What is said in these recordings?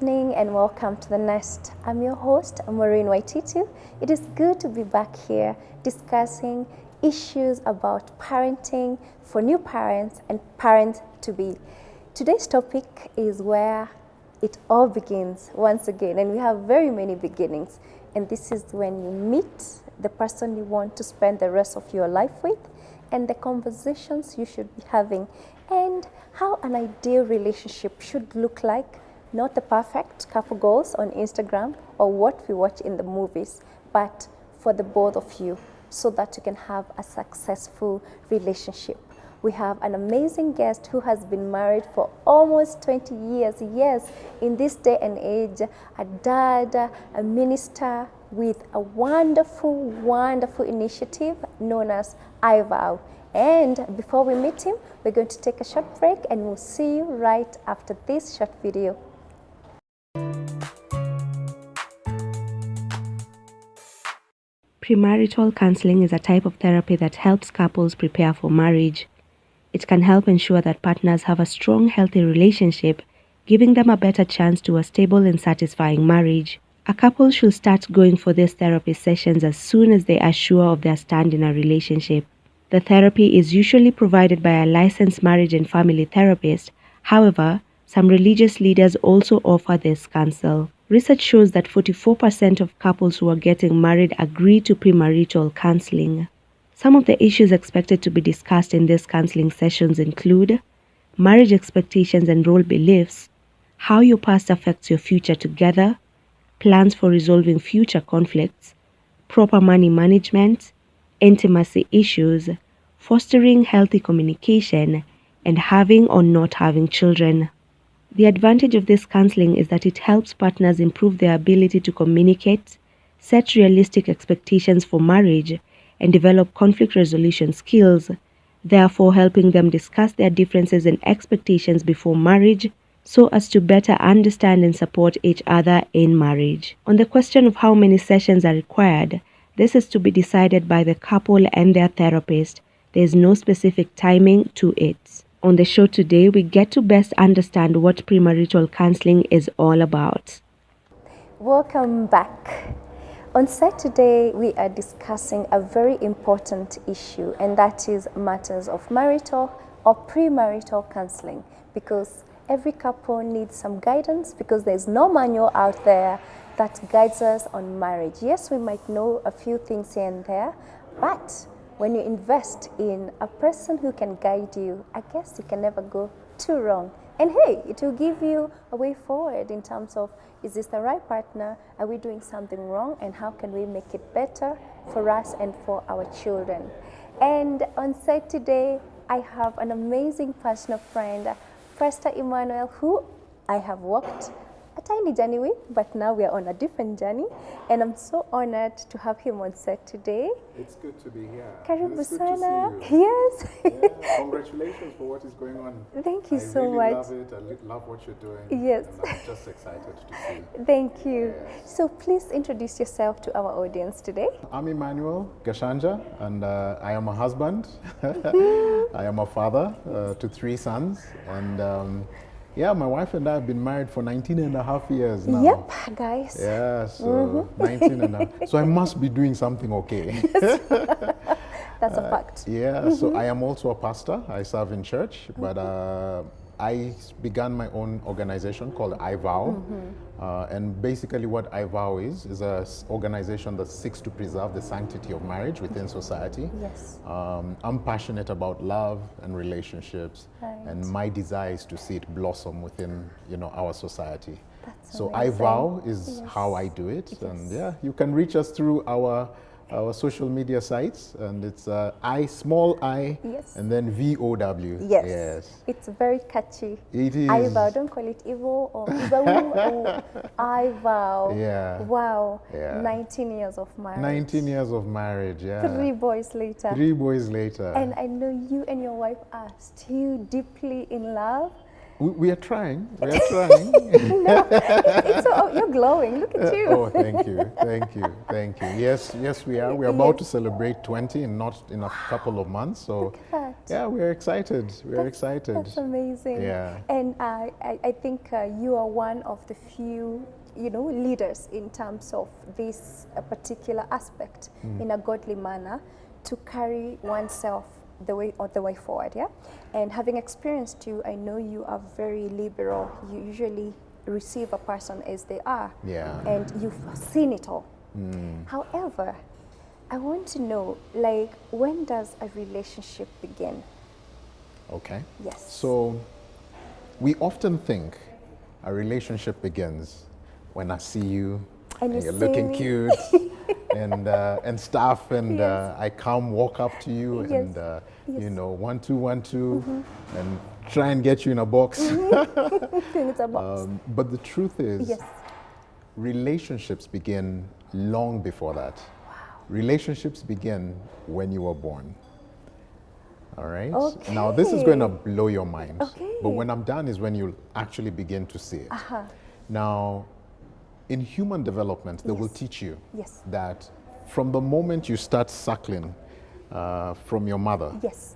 Evening and welcome to the Nest. I'm your host, Maureen Waititu. It is good to be back here discussing issues about parenting for new parents and parents to be. Today's topic is where it all begins once again, and we have very many beginnings. And this is when you meet the person you want to spend the rest of your life with, and the conversations you should be having, and how an ideal relationship should look like. Not the perfect couple goals on Instagram or what we watch in the movies, but for the both of you so that you can have a successful relationship. We have an amazing guest who has been married for almost 20 years. Yes, in this day and age, a dad, a minister with a wonderful, wonderful initiative known as I Vow. And before we meet him, we're going to take a short break and we'll see you right after this short video. Premarital counselling is a type of therapy that helps couples prepare for marriage. It can help ensure that partners have a strong, healthy relationship, giving them a better chance to a stable and satisfying marriage. A couple should start going for these therapy sessions as soon as they are sure of their stand in a relationship. The therapy is usually provided by a licensed marriage and family therapist. However, some religious leaders also offer this counsel. Research shows that 44% of couples who are getting married agree to premarital counseling. Some of the issues expected to be discussed in these counseling sessions include marriage expectations and role beliefs, how your past affects your future together, plans for resolving future conflicts, proper money management, intimacy issues, fostering healthy communication, and having or not having children. The advantage of this counseling is that it helps partners improve their ability to communicate, set realistic expectations for marriage, and develop conflict resolution skills, therefore helping them discuss their differences and expectations before marriage so as to better understand and support each other in marriage. On the question of how many sessions are required, this is to be decided by the couple and their therapist. There is no specific timing to it. On the show today, we get to best understand what premarital counseling is all about. Welcome back. On Saturday, we are discussing a very important issue, and that is matters of marital or premarital counseling, because every couple needs some guidance, because there's no manual out there that guides us on marriage. Yes, we might know a few things here and there, but when you invest in a person who can guide you, I guess you can never go too wrong. And hey, it will give you a way forward in terms of, is this the right partner? Are we doing something wrong? And how can we make it better for us and for our children? And on Saturday, I have an amazing personal friend, Pastor Emmanuel, who I have walked a tiny journey with, but now we are on a different journey, and I'm so honored to have him on set today. It's good to be here. Karibu It's good sana. to see you. Yes. Yeah, congratulations for what is going on. Thank you so really much. love it. I love what you're doing. Yes. And I'm just excited to see. Thank you. Yes. So please introduce yourself to our audience today. I'm Emmanuel Gashanja, and I am a husband. I am a father to 3 sons, and yeah, my wife and I have been married for 19 and a half years now. Yep, guys. Yeah, so 19 and a half. So I must be doing something okay. That's a fact. Yeah, so I am also a pastor. I serve in church, but I began my own organization called I Vow. And basically what I Vow is an organization that seeks to preserve the sanctity of marriage within society. Yes. I'm passionate about love and relationships, Right. and my desire is to see it blossom within, our society. That's So I amazing. Vow is Yes. how I do it. Yes. And yeah, you can reach us through our social media sites, and it's small I, Yes. and then VOW. Yes. Yes. It's very catchy. It is. I vow. Don't call it evil or evil. Or I vow. Yeah. Wow. Yeah. 19 years of marriage. 19 years of marriage, yeah. 3 boys later. 3 boys later. And I know you and your wife are still deeply in love. We are trying. We are trying. You're glowing. Look at you. Oh, thank you, thank you, thank you. Yes, yes, we are. We're about to celebrate 20 in a couple of months. So, Look at that. yeah, we're excited. We're excited. That's amazing. Yeah. And I think you are one of the few, leaders in terms of this particular aspect in a godly manner to carry oneself the way forward, yeah. And having experienced you, I know you are very liberal. You usually receive a person as they are, Yeah. and you've seen it all. However, I want to know, like, when does a relationship begin? Okay. Yes. So, we often think a relationship begins when I see you And you you're see looking me. cute and stuff, and Yes. I come walk up to you Yes. and Yes. 1 2 1 2 and try and get you in a box. It's a box. But the truth is, Yes. relationships begin long before that. Relationships begin when you were born. All right. Now this is going to blow your mind. Okay. But when I'm done is when you'll actually begin to see it. Now, in human development, they will Yes. teach you Yes. that from the moment you start suckling from your mother, Yes.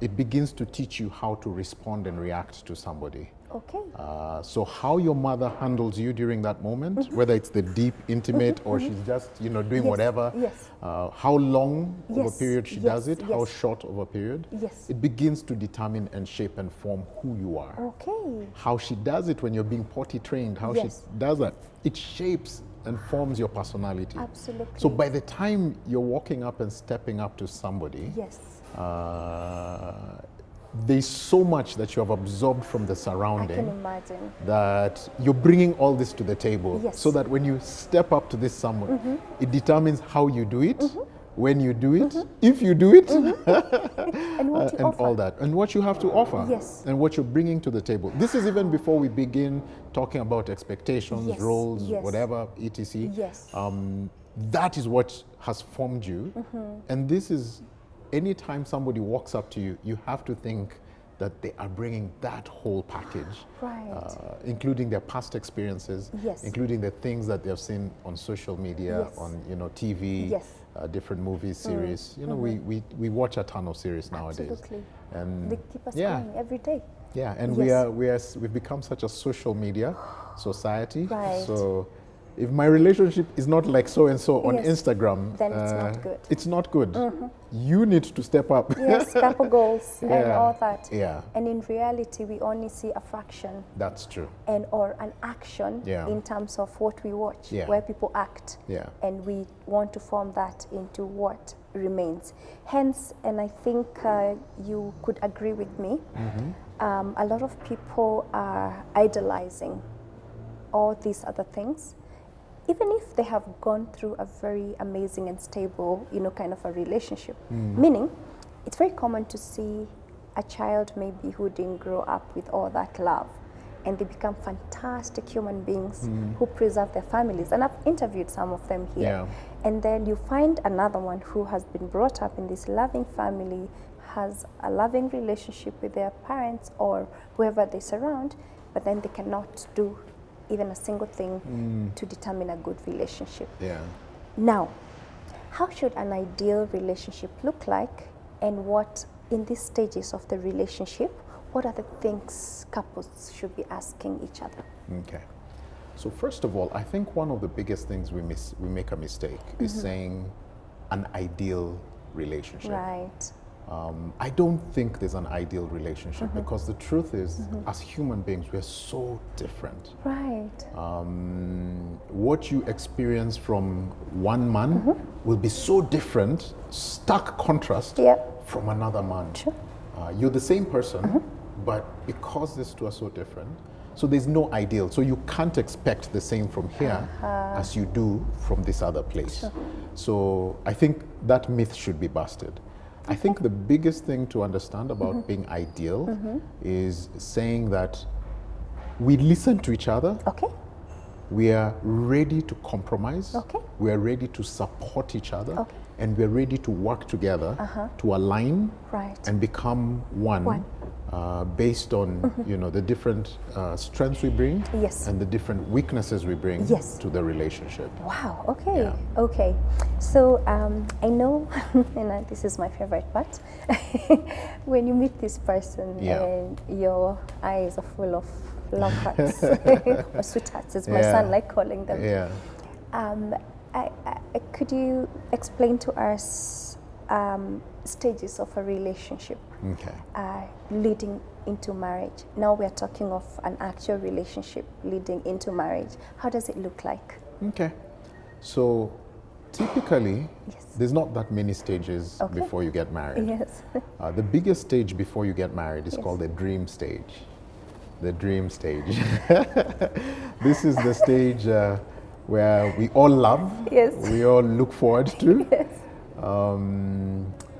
it begins to teach you how to respond and react to somebody. Okay. So how your mother handles you during that moment, whether it's the deep, intimate, or she's just, doing Yes, whatever, yes. how long of a Yes, period she does yes, it, how yes. short of a period, Yes. it begins to determine and shape and form who you are. Okay. How she does it when you're being potty trained, how Yes. she does that, it shapes and forms your personality. Absolutely. So by the time you're walking up and stepping up to somebody, Yes. there's so much that you have absorbed from the I surrounding can imagine. that you're bringing all this to the table, Yes. so that when you step up to this someone, it determines how you do it, when you do it, if you do it, And what you and offer. all that, and what you have to offer, Yes. and what you're bringing to the table. This is even before we begin talking about expectations, Yes, roles, yes. whatever, etc. Yes. That is what has formed you, and this is, anytime somebody walks up to you, you have to think that they are bringing that whole package, Right. including their past experiences, Yes. including the things that they've seen on social media, Yes. on TV, Yes. different movies, series. We watch a ton of series nowadays, Absolutely. and They keep us yeah, going every day. yeah, and Yes. we've become such a social media society. Right. So if my relationship is not like so and so on Yes. Instagram, Then it's not good. It's not good. You need to step up. Yes, couple goals and Yeah. all that. Yeah. And in reality, we only see a fraction That's true. or an action Yeah. in terms of what we watch, Yeah. where people act. Yeah. And we want to form that into what remains. Hence, and I think you could agree with me, a lot of people are idolizing all these other things, even if they have gone through a very amazing and stable, kind of a relationship. Meaning, it's very common to see a child maybe who didn't grow up with all that love, and they become fantastic human beings who preserve their families. And I've interviewed some of them here. Yeah. And then you find another one who has been brought up in this loving family, has a loving relationship with their parents or whoever they surround, but then they cannot do even a single thing to determine a good relationship. Yeah. Now, how should an ideal relationship look like, and what, in these stages of the relationship, what are the things couples should be asking each other? Okay. So first of all, I think one of the biggest things we make a mistake is saying an ideal relationship. Right. I don't think there's an ideal relationship, because the truth is, as human beings, we're so different. Right. What you experience from one man will be so different, stark contrast, Yeah. from another man. Sure. You're the same person, but because these two are so different, so there's no ideal. So you can't expect the same from here as you do from this other place. So I think that myth should be busted. I think the biggest thing to understand about being ideal is saying that we listen to each other, Okay. we are ready to compromise, Okay. we are ready to support each other, Okay. and we're ready to work together to align Right. and become one, based on the different strengths we bring Yes. and the different weaknesses we bring Yes. to the relationship. Wow, okay, Yeah. okay. So I know, and this is my favorite part, when you meet this person Yeah. and your eyes are full of love hearts, or sweethearts, as my Yeah. son like calling them. Yeah. Could you explain to us stages of a relationship Okay. leading into marriage? Now we are talking of an actual relationship leading into marriage. How does it look like? Okay. So typically, Yes. there's not that many stages Okay. before you get married. Yes. The biggest stage before you get married is Yes. called the dream stage. The dream stage. This is the stage where we all love, Yes. we all look forward to. Yes.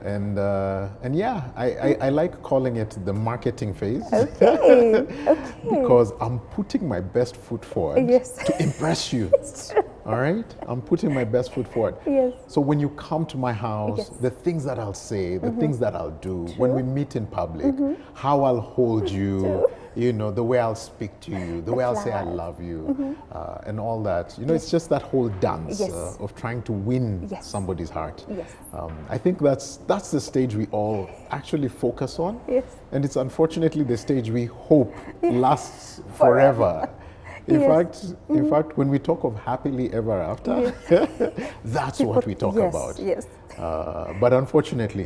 And yeah, I like calling it the marketing phase. Okay. Okay. Because I'm putting my best foot forward Yes. to impress you. It's true. All right? I'm putting my best foot forward. Yes. So when you come to my house, Yes. the things that I'll say, the things that I'll do, when we meet in public, how I'll hold you, the way I'll speak to you, the way I'll say I flowers. love you, and all that. It's just that whole dance Yes. of trying to win Yes. somebody's heart. Yes. I think that's the stage we all actually focus on. Yes. And it's unfortunately the stage we hope lasts forever. In Yes. fact, when we talk of happily ever after, that's what we talk Yes, about. yes. But unfortunately,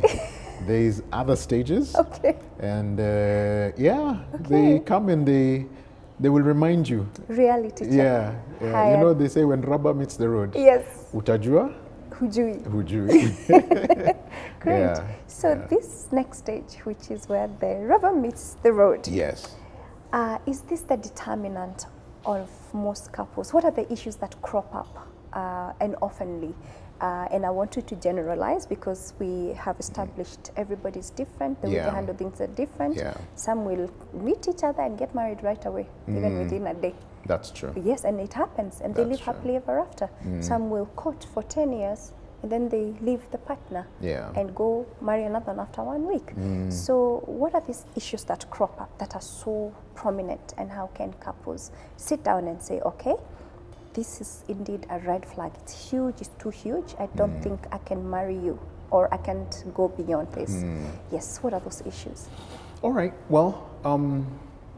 there's other stages. Okay. And they come and they will remind you. Reality check. Yeah. Higher. They say when rubber meets the road. Yes. Utajua, Hujui. hujui. Great. Yeah, So this next stage, which is where the rubber meets the road, Yes. is this the determinant of most couples? What are the issues that crop up and oftenly? And I want you to generalize because we have established everybody's different, the way they Yeah. handle things are different. Yeah. Some will meet each other and get married right away, even within a day. That's true. Yes, and it happens, and they That's live true. happily ever after. Some will court for 10 years, and then they leave the partner Yeah. and go marry another one after 1 week. So what are these issues that crop up that are so prominent, and how can couples sit down and say, okay, this is indeed a red flag. It's huge, it's too huge. I don't think I can marry you, or I can't go beyond this. Yes, what are those issues? All right. Well,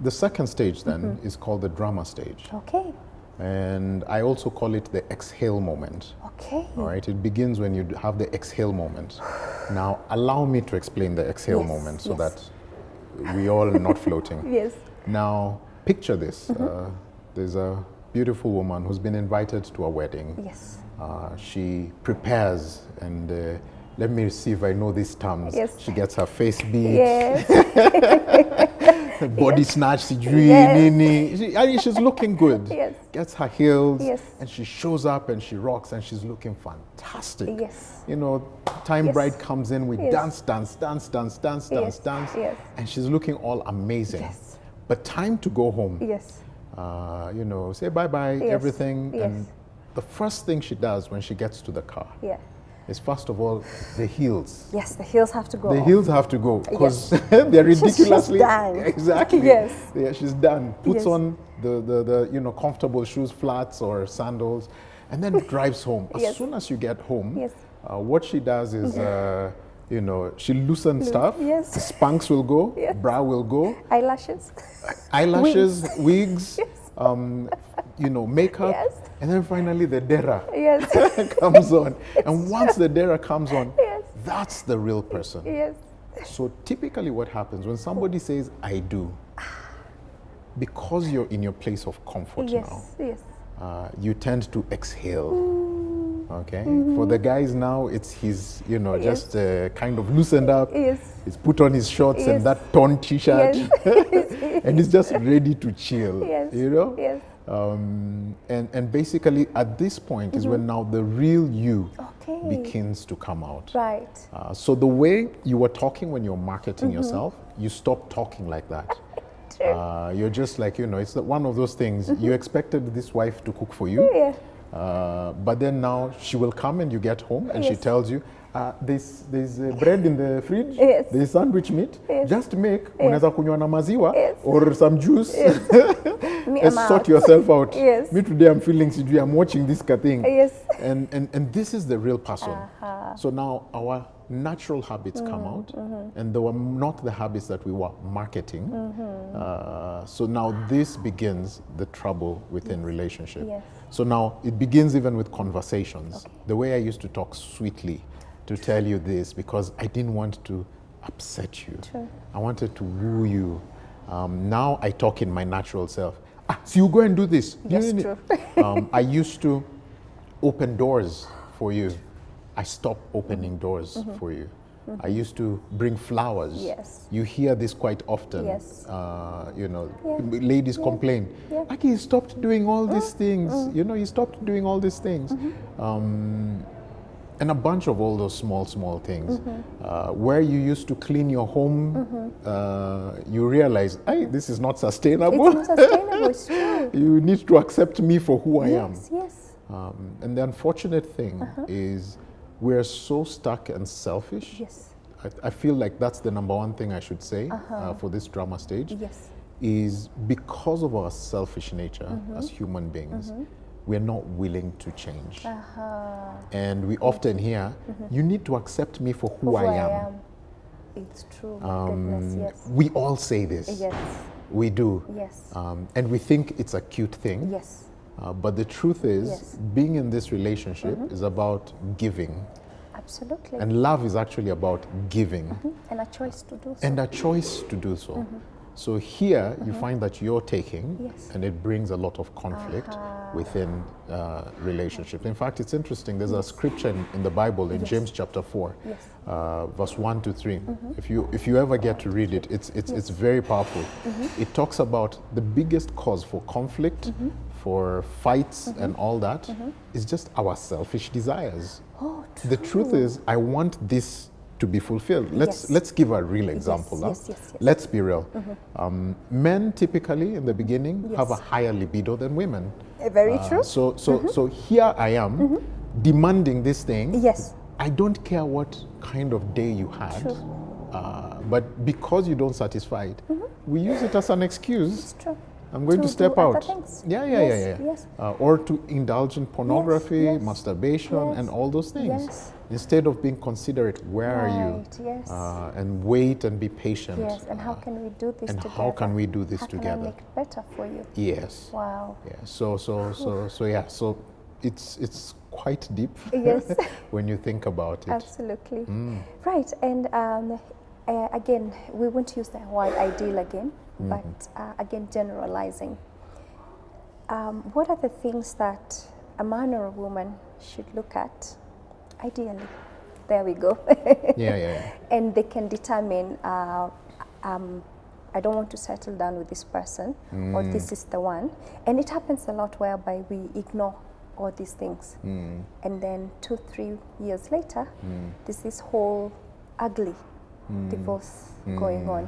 the second stage then is called the drama stage. Okay, And I also call it the exhale moment. okay. All right. It begins when you have the exhale moment. Now, allow me to explain the exhale Yes, moment so yes. that we all are not floating. Yes. Now, picture this. There's a beautiful woman who's been invited to a wedding. Yes. She prepares and let me see if I know these terms. Yes. She gets her face beat, Yes. body snatch, sijui, Yes. nini. I mean, she's looking good. Yes. Gets her heels, Yes. and she shows up and she rocks and she's looking fantastic. Yes. Time Yes. bride comes in, we Yes. dance, Yes. Yes. and she's looking all amazing. Yes. But time to go home. Yes. Say bye-bye, Yes. everything. Yes. And the first thing she does when she gets to the car Yeah. is, first of all, the heels. Yes, the heels have to go. The off. heels have to go because they're She's ridiculously done. exactly. Yes. Yeah, she's done. Puts Yes. on the comfortable shoes, flats or sandals, and then drives home. As Yes. soon as you get home, Yes. what she does is she loosens stuff. Yes. The spunks will go, Yes. bra will go, Eyelashes. eyelashes, wigs, makeup, Yes. and then finally the dera Yes. comes on. And once the dera comes on, Yes. that's the real person. Yes. So typically what happens when somebody says, I do, because you're in your place of comfort Yes. now, Yes. you tend to exhale. Okay? For the guys now, he's just kind of loosened up. Yes. He's put on his shorts Yes. and that torn t-shirt. Yes. And he's just ready to chill. Yes. Yes. And basically at this point is when now the real you Okay. begins to come out. Right. So the way you were talking when you're marketing yourself, you stop talking like that. You're just like, it's one of those things. You expected this wife to cook for you. Yeah. But then now she will come and you get home and she Yes. tells you, there's bread in the fridge, Yes. there's sandwich meat, Yes. just make, unaweza kunywa na maziwa, Yes. or some juice, Me, and I'm sort out. yourself out. Yes. Me today I'm feeling sijui, I'm watching this thing. Yes. And this is the real person. So now our natural habits come out, and they were not the habits that we were marketing. So now this begins the trouble within relationship. Yes. So now it begins even with conversations. The way I used to talk sweetly to tell you this, because I didn't want to upset you. True. I wanted to woo you. Now I talk in my natural self. So you go and do this. Yes, true. I used to open doors for you. I stopped opening doors for you. I used to bring flowers. Yes. You hear this quite often. Yes. You know, Yeah. ladies complain. Yeah. Like, he stopped doing all these things. You know, he stopped doing all these things. And a bunch of all those small things. Where you used to clean your home, you realize, hey, this is not sustainable. It's not sustainable, it's true. You need to accept me for who I am. Yes. And the unfortunate thing is we're so stuck and selfish. Yes. I feel like that's the number one thing I should say for this drama stage. Yes. Is because of our selfish nature as human beings, we're not willing to change. And we often hear, you need to accept me for who I am. It's true. My goodness, yes. We all say this. Yes. We do. Yes. And we think it's a cute thing. Yes. But the truth is, Yes. being in this relationship is about giving. Absolutely. And love is actually about giving. And a choice to do so. And a choice to do so. So here you find that you're taking, Yes. and it brings a lot of conflict within relationships. In fact, it's interesting. There's a scripture in the Bible in James chapter 4, Yes. verse 1 to 3. If you ever get to read it, it's very powerful. It talks about the biggest cause for conflict, for fights and all that is just our selfish desires. Oh, true. The truth is, I want this to be fulfilled. Let's give a real example. Yes. Let's be real. Men typically in the beginning have a higher libido than women. Very true. So here I am demanding this thing. Yes. I don't care what kind of day you had, but because you don't satisfy it, we use it as an excuse. It's true. I'm going to To step do other out. things. Yeah. Or to indulge in pornography, yes, masturbation, yes, and all those things. yes. Instead of being considerate, where are you? Right, yes. And wait and be patient. Yes, and how can we do this and together? how can we do this how together? Can I make it better for you? Yes. Wow. Yeah. So it's quite deep. Yes. when you think about it. Absolutely. Right, and again, we won't use the word ideal again, but again, generalizing. What are the things that a man or a woman should look at, ideally? There we go. Yeah. And they can determine, I don't want to settle down with this person, or this is the one. And it happens a lot whereby we ignore all these things. And then 2-3 years later, there's this whole ugly divorce going on.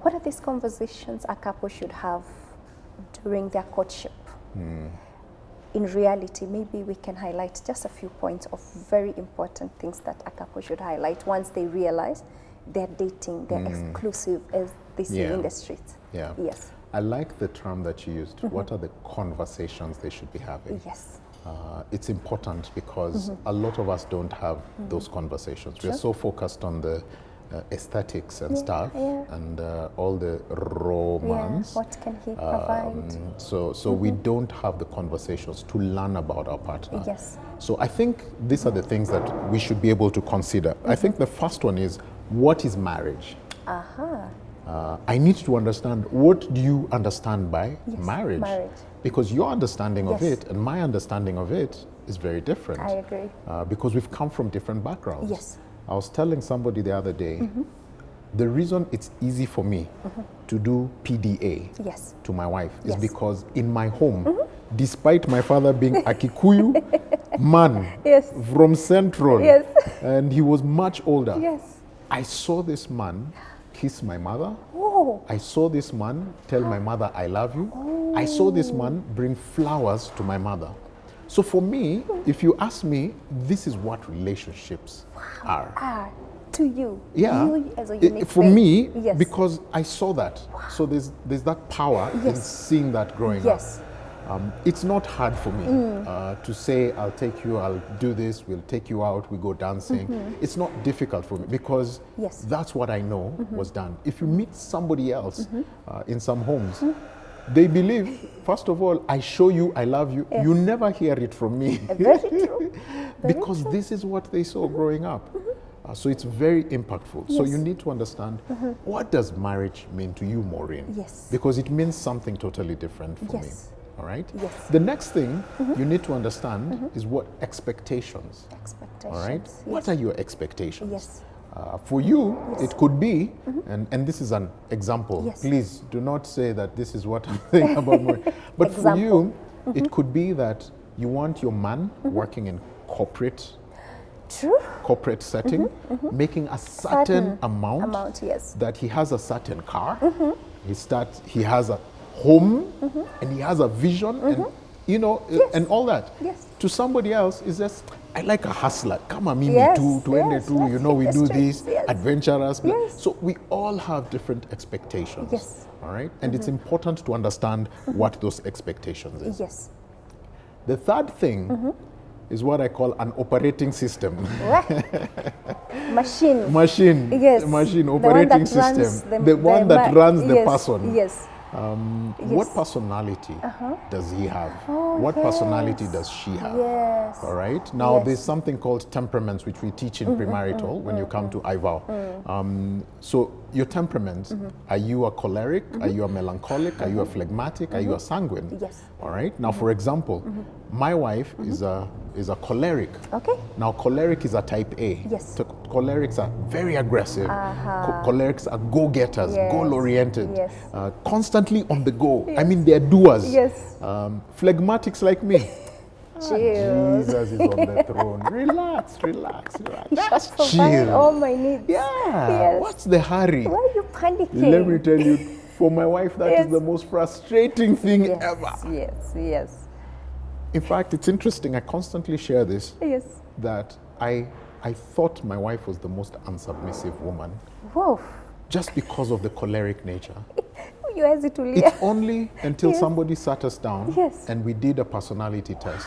What are these conversations a couple should have during their courtship? In reality, maybe we can highlight just a few points of very important things that a couple should highlight once they realize they're dating, they're exclusive, as they say in the streets. Yeah. Yes. I like the term that you used. What are the conversations they should be having? Yes. It's important because a lot of us don't have those conversations. We're so focused on the aesthetics and stuff and all the romance. Yeah. What can he provide? So we don't have the conversations to learn about our partner. Yes. So I think these are the things that we should be able to consider. I think the first one is, what is marriage? I need to understand, what do you understand by marriage? Because your understanding of it and my understanding of it is very different. I agree. Because we've come from different backgrounds. Yes. I was telling somebody the other day, the reason it's easy for me to do PDA to my wife is because in my home, despite my father being a Kikuyu man from Central, and he was much older, I saw this man kiss my mother. I saw this man tell my mother, I love you. I saw this man bring flowers to my mother. So for me, if you ask me, this is what relationships are. To you. Yeah. You as a unique For being. me, Yes. because I saw that. So there's that power in Yes. seeing that growing Yes. up. It's not hard for me to say, I'll take you, I'll do this, we'll take you out, we go dancing. It's not difficult for me because Yes. that's what I know was done. If you meet somebody else in some homes, they believe, first of all, I show you, I love you. Yes. You never hear it from me. Very true. Very Because true. this is what they saw growing up. So it's very impactful. So Yes. you need to understand, what does marriage mean to you, Maureen? Yes. Because it means something totally different for me. Yes. All right? Yes. The next thing you need to understand is what expectations. Expectations. All right? Yes. What are your expectations? Yes. For you, it could be, and this is an example. Yes. Please do not say that this is what I'm saying about Maureen. But for you, it could be that you want your man working in corporate True. setting, making a certain amount, yes. that he has a certain car, he has a home, and he has a vision, and and all that. Yes. To somebody else, it's just, I like a hustler. Come on, me Yes, too, yes, we yes, do yes, this, yes. adventurous. Yes. So we all have different expectations. Yes. All right? And it's important to understand what those expectations is. Yes. The third thing is what I call an operating system. Machine. Machine. Yes. Machine, The one operating that runs system. The one that runs the person. Yes. What personality does he have? What personality does she have? Yes. All right. Now, Yes. there's something called temperaments, which we teach in premarital when you come to I Vow. So your temperaments, are you a choleric? Are you a melancholic? Are you a phlegmatic? Are you a sanguine? Yes. All right. Now, for example, my wife is a choleric. Okay. Now, choleric is a type A. Yes. So cholerics are very aggressive. Cholerics are go-getters, Yes. goal-oriented, Yes. constantly on the go. I mean, they're doers. Yes. Phlegmatics like me. Chill. Jesus is on the throne. Relax, relax, relax. He shall Just provide all chill. my needs. Yeah. Yes. What's the hurry? Why are you panicking? Let me tell you, for my wife, that is Yes. the most frustrating thing Yes. ever. Yes. Yes. In fact, it's interesting. I constantly share this. Yes. That I thought my wife was the most unsubmissive woman Whoa. just because of the choleric nature. You hesitate. It's only until Yes. somebody sat us down Yes. and we did a personality test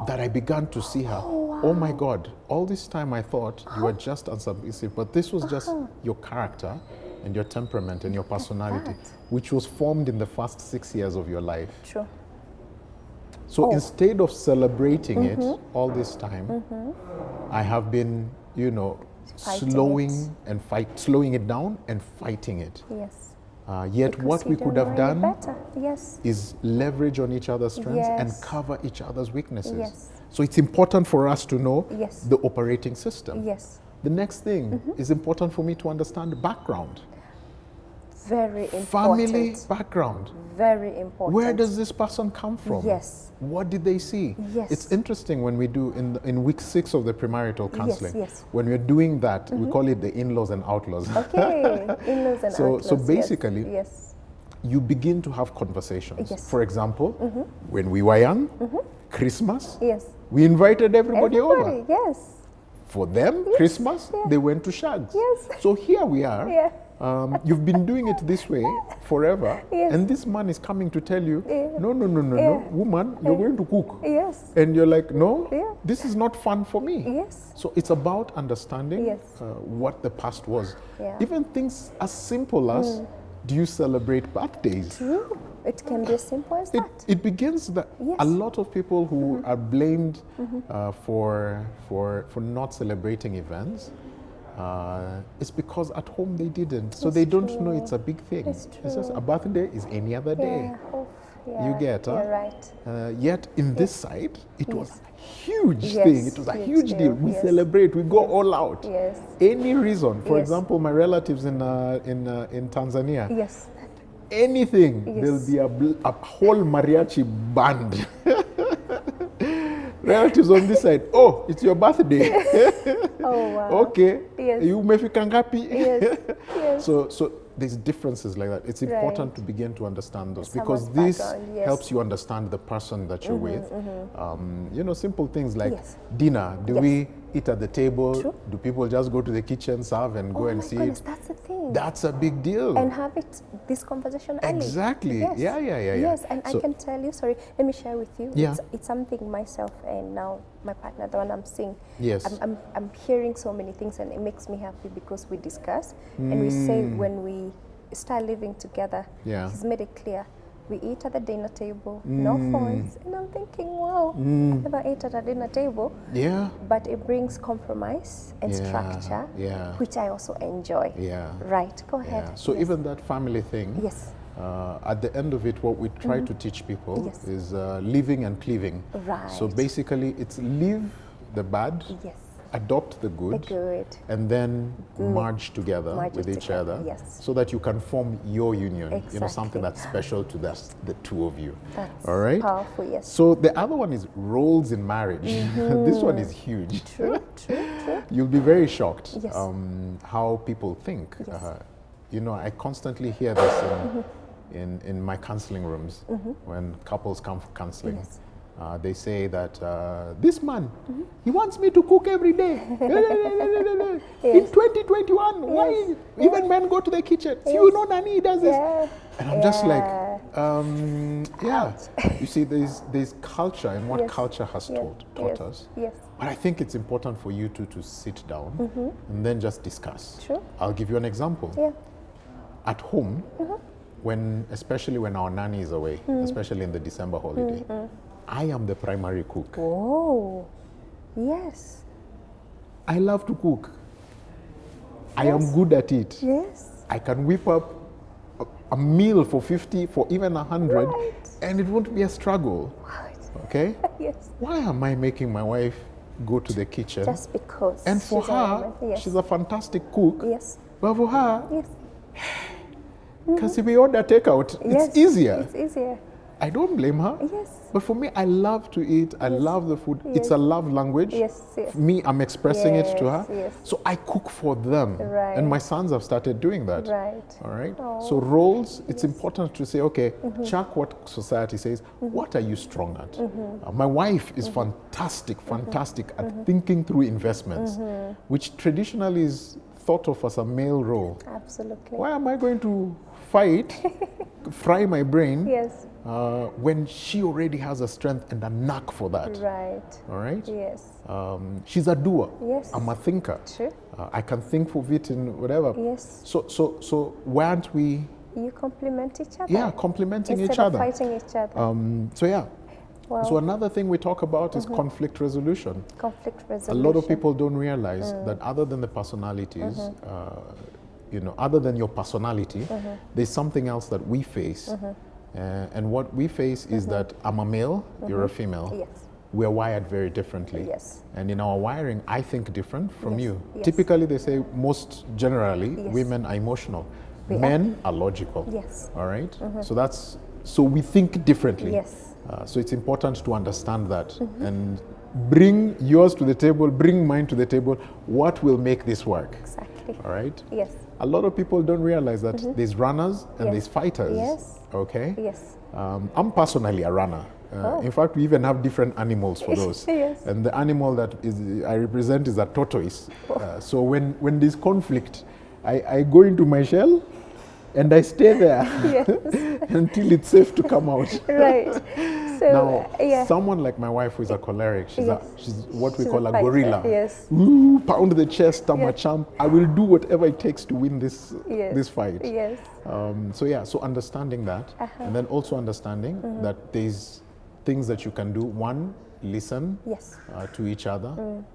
that I began to see her. Oh my God, all this time I thought you were just unsubmissive, but this was just your character and your temperament and your personality, which was formed in the first 6 years of your life. True. So instead of celebrating it all this time, I have been, Fighting slowing it down and fighting it. Yes. Yet Because what you we don't could have know any done better. Yes. is leverage on each other's strengths and Yes. cover each other's weaknesses. Yes. So it's important for us to know Yes. the operating system. Yes. The next thing is important for me to understand the background, Very important. family background. Very important. Where does this person come from? Yes. What did they see? Yes. It's interesting when we do in week 6 of the premarital counseling. yes. When we're doing that, we call it the in-laws and outlaws. Okay. In-laws and So outlaws. basically, Yes. you begin to have conversations. Yes. For example, when we were young, Christmas, Yes. we invited everybody over. Everybody. Yes. For them, Christmas, they went to shags. Yes. So here we are. Yeah. You've been doing it this way forever, Yes. and this man is coming to tell you, Yeah. no, Yeah. woman, you're going to cook. Yes. And you're like, no, Yeah. this is not fun for me. Yes. So it's about understanding Yes. what the past was. Yeah. Even things as simple as, do you celebrate birthdays? True. It can be as simple as It, that. it begins that Yes. a lot of people who are blamed for not celebrating events, it's because at home they didn't. So It's they don't know true. it's a big thing. It's just true. a birthday is any other day. Yeah. Oh, yeah. You get, huh? You're right. Yet in this side, it was a huge Yes, thing. It was a huge huge deal. deal. We Yes. celebrate. We go all out. Yes. Any reason. For Yes. example, my relatives in Tanzania. Yes. Anything, Yes. there'll be a whole mariachi band. Relatives on this side, oh, it's your birthday. Oh wow. Okay, Yes. you umefika ngapi? Yes. Yes. So there's differences like that. It's important to begin to understand those, because Someone's this background, yes. helps you understand the person that you're with. You know, simple things like Yes. dinner. Do Yes. we eat at the table? True. Do people just go to the kitchen, serve, and go Oh and my see goodness, it? that's the thing. That's a big deal. And have this conversation early. Exactly. Yes. Yeah. Yes, and So- I can tell you, sorry, let me share with you. Yeah. It's something myself and now my partner, the one I'm seeing. Yes. I'm hearing so many things, and it makes me happy because we discuss and we say when we start living together, Yeah. he's made it clear. We eat at the dinner table, no phones. And I'm thinking, wow, I never ate at a dinner table. Yeah. But it brings compromise and Yeah, structure, yeah. which I also enjoy. Yeah. Right, go ahead. Yeah. So Yes. even that family thing, Yes. at the end of it, what we try to teach people Yes. is living and cleaving. Right. So basically, it's leave the bad, Yes. adopt the good, The good. and then merge together Merge with it each together, other, yes. so that you can form your union. You know, something Exactly. that's special to the two of you. That's All right. powerful, yes. So the other one is roles in marriage. This one is huge. True. You'll be very shocked Yes. how people think. Yes. You know, I constantly hear this in my counseling rooms when couples come for counseling. Yes. They say that this man, he wants me to cook every day. In 2021, why even men go to the kitchen? You know, Nani does this. Yeah. And I'm just like, Yeah. You see, there's culture and what Yes. culture has Yes. taught Yes. us. Yes. But I think it's important for you to sit down and then just discuss. True. I'll give you an example. Yeah. At home, especially when our nanny is away, especially in the December holiday, I am the primary cook. Oh, yes. I love to cook. I Yes. am good at it. Yes. I can whip up a meal for 50, for even 100, Right. and it won't be a struggle. Right. Okay? Yes. Why am I making my wife go to the kitchen? Just because. And for she's a her, woman. Yes. she's a fantastic cook. Yes. But for her, Yes. because if we order takeout, Yes. it's easier. It's easier. I don't blame her. Yes. But for me, I love to eat. I love the food. It's Yes. a love language. Yes, yes. For me, I'm expressing it to her. Yes, yes. So I cook for them. Right. And my sons have started doing that. Right. All right. Oh. So roles, it's important to say, okay, check what society says. What are you strong at? My wife is fantastic at thinking through investments, which traditionally is thought of as a male role. Absolutely. Why am I going to fight, fry my brain, Yes. when she already has a strength and a knack for that? Right. All right. Yes. She's a doer. Yes. I'm a thinker. True. I can think of it in whatever. Yes. So why aren't we? You complement each other. Yeah, complementing Instead each of other. fighting each other. So yeah. Wow. So another thing we talk about is conflict resolution. Conflict A resolution. lot of people don't realize that other than the personalities, other than your personality, there's something else that we face. And what we face is that I'm a male, you're a female. Yes. We're wired very differently. Yes. And in our wiring, I think different from Yes, you. yes. Typically, they say most generally, Yes. women are emotional. We are. Men are logical. Yes. All right? So we think differently. Yes. So it's important to understand that and bring yours to the table, bring mine to the table. What will make this work? Exactly. All right? Yes. A lot of people don't realize that there's runners and Yes. there's fighters. Yes. Okay? Yes. I'm personally a runner. In fact, we even have different animals for those. Yes. And the animal that I represent is a tortoise. So when there's conflict, I go into my shell and I stay there Yes. until it's safe to come out. Right. So, Now, yeah. someone like my wife who is a choleric, she's Yes. she's what we She's call a fighter. gorilla. Yes. Ooh, pound the chest, I'm a Yes. champ. I will do whatever it takes to win this Yes. this fight. Yes. So understanding that, and then also understanding that there's things that you can do. One, listen Yes. to each other.